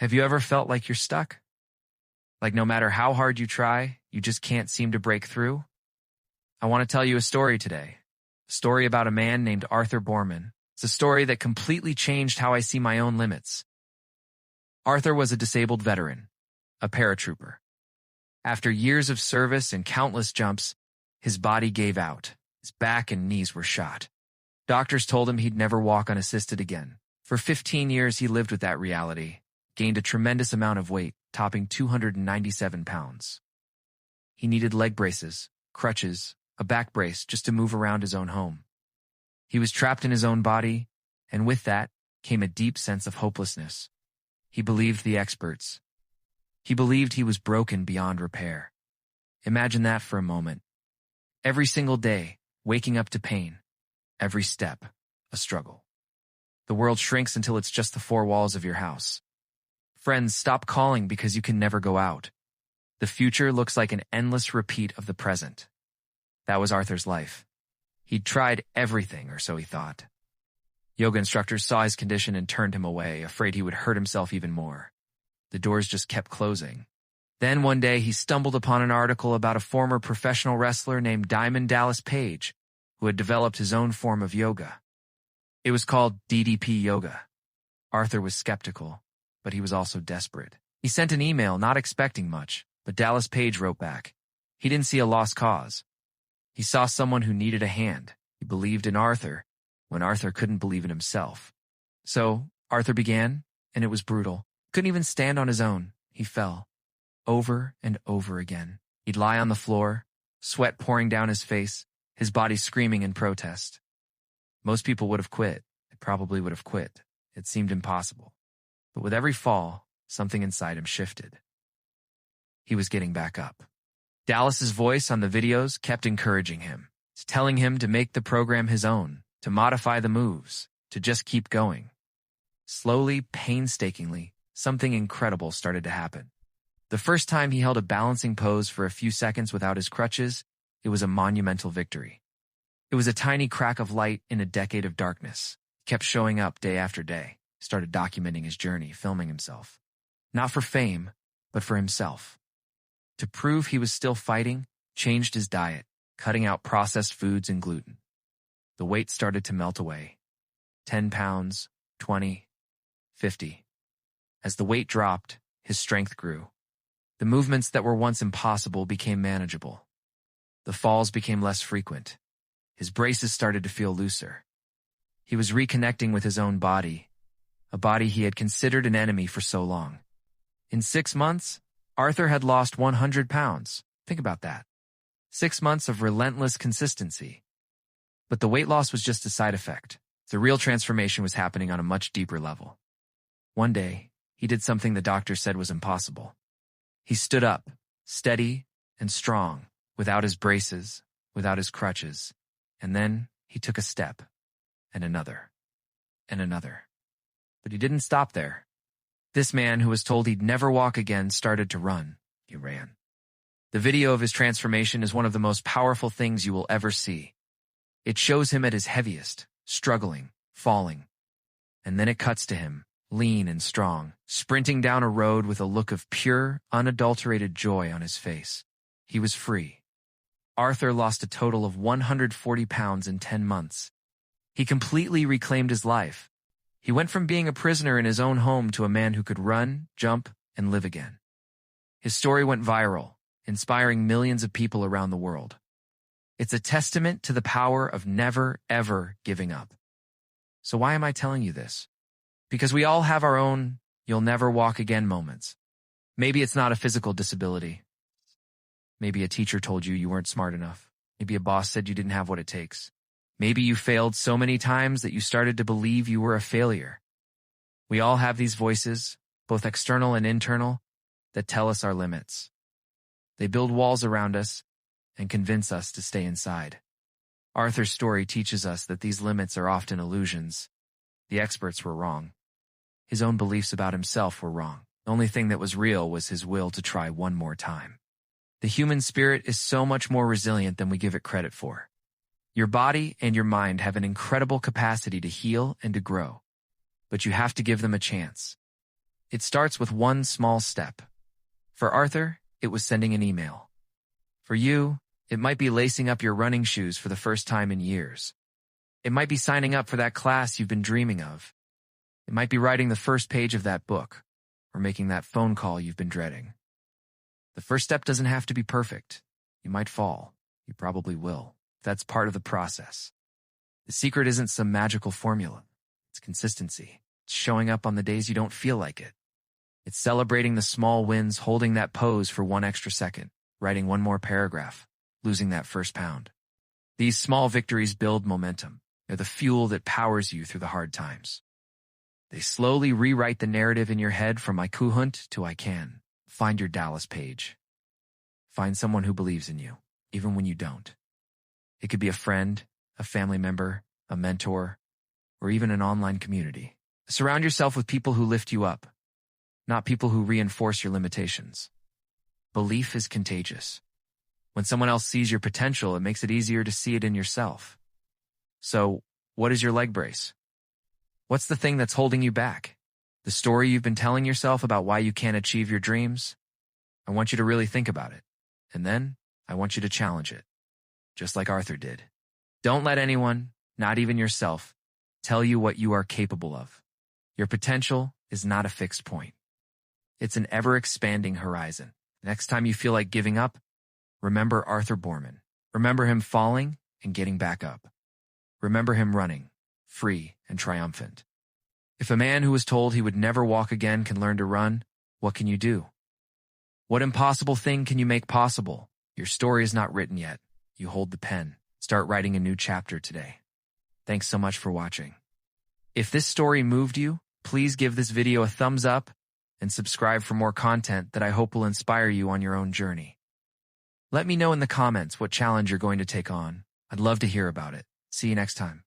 Have you ever felt like you're stuck? Like no matter how hard you try, you just can't seem to break through? I want to tell you a story today. A story about a man named Arthur Borman. It's a story that completely changed how I see my own limits. Arthur was a disabled veteran, a paratrooper. After years of service and countless jumps, his body gave out. His back and knees were shot. Doctors told him he'd never walk unassisted again. For 15 years, he lived with that reality, gained a tremendous amount of weight, topping 297 pounds. He needed leg braces, crutches, a back brace just to move around his own home. He was trapped in his own body, and with that came a deep sense of hopelessness. He believed the experts. He believed he was broken beyond repair. Imagine that for a moment. Every single day, waking up to pain. Every step, a struggle. The world shrinks until it's just the four walls of your house. Friends stop calling because you can never go out. The future looks like an endless repeat of the present. That was Arthur's life. He'd tried everything, or so he thought. Yoga instructors saw his condition and turned him away, afraid he would hurt himself even more. The doors just kept closing. Then one day he stumbled upon an article about a former professional wrestler named Diamond Dallas Page, who had developed his own form of yoga. It was called DDP Yoga. Arthur was skeptical, but he was also desperate. He sent an email not expecting much, but Dallas Page wrote back. He didn't see a lost cause. He saw someone who needed a hand. He believed in Arthur when Arthur couldn't believe in himself. So Arthur began, and it was brutal. Couldn't even stand on his own. He fell. Over and over again. He'd lie on the floor, sweat pouring down his face, his body screaming in protest. Most people would have quit. They probably would have quit. It seemed impossible. But with every fall, something inside him shifted. He was getting back up. Dallas's voice on the videos kept encouraging him, telling him to make the program his own, to modify the moves, to just keep going. Slowly, painstakingly, something incredible started to happen. The first time he held a balancing pose for a few seconds without his crutches, it was a monumental victory. It was a tiny crack of light in a decade of darkness. He kept showing up day after day, started documenting his journey, filming himself. Not for fame, but for himself. To prove he was still fighting, changed his diet, cutting out processed foods and gluten. The weight started to melt away. 10 pounds, 20, 50. As the weight dropped, his strength grew. The movements that were once impossible became manageable. The falls became less frequent. His braces started to feel looser. He was reconnecting with his own body, a body he had considered an enemy for so long. In 6 months, Arthur had lost 100 pounds. Think about that. 6 months of relentless consistency. But the weight loss was just a side effect. The real transformation was happening on a much deeper level. One day, he did something the doctor said was impossible. He stood up, steady and strong, without his braces, without his crutches, and then he took a step, and another, and another. But he didn't stop there. This man who was told he'd never walk again started to run. He ran. The video of his transformation is one of the most powerful things you will ever see. It shows him at his heaviest, struggling, falling. And then it cuts to him, lean and strong, sprinting down a road with a look of pure, unadulterated joy on his face. He was free. Arthur lost a total of 140 pounds in 10 months. He completely reclaimed his life. He went from being a prisoner in his own home to a man who could run, jump, and live again. His story went viral, inspiring millions of people around the world. It's a testament to the power of never, ever giving up. So why am I telling you this? Because we all have our own "you'll never walk again" moments. Maybe it's not a physical disability. Maybe a teacher told you you weren't smart enough. Maybe a boss said you didn't have what it takes. Maybe you failed so many times that you started to believe you were a failure. We all have these voices, both external and internal, that tell us our limits. They build walls around us and convince us to stay inside. Arthur's story teaches us that these limits are often illusions. The experts were wrong. His own beliefs about himself were wrong. The only thing that was real was his will to try one more time. The human spirit is so much more resilient than we give it credit for. Your body and your mind have an incredible capacity to heal and to grow, but you have to give them a chance. It starts with one small step. For Arthur, it was sending an email. For you, it might be lacing up your running shoes for the first time in years. It might be signing up for that class you've been dreaming of. It might be writing the first page of that book, or making that phone call you've been dreading. The first step doesn't have to be perfect. You might fall. You probably will. That's part of the process. The secret isn't some magical formula. It's consistency. It's showing up on the days you don't feel like it. It's celebrating the small wins, holding that pose for one extra second, writing one more paragraph, losing that first pound. These small victories build momentum. They're the fuel that powers you through the hard times. They slowly rewrite the narrative in your head from I couldn't to I can. Find your Dallas page. Find someone who believes in you, even when you don't. It could be a friend, a family member, a mentor, or even an online community. Surround yourself with people who lift you up, not people who reinforce your limitations. Belief is contagious. When someone else sees your potential, it makes it easier to see it in yourself. So, what is your leg brace? What's the thing that's holding you back? The story you've been telling yourself about why you can't achieve your dreams? I want you to really think about it. And then, I want you to challenge it. Just like Arthur did. Don't let anyone, not even yourself, tell you what you are capable of. Your potential is not a fixed point. It's an ever-expanding horizon. Next time you feel like giving up, remember Arthur Borman. Remember him falling and getting back up. Remember him running, free and triumphant. If a man who was told he would never walk again can learn to run, what can you do? What impossible thing can you make possible? Your story is not written yet. You hold the pen. Start writing a new chapter today. Thanks so much for watching. If this story moved you, please give this video a thumbs up and subscribe for more content that I hope will inspire you on your own journey. Let me know in the comments what challenge you're going to take on. I'd love to hear about it. See you next time.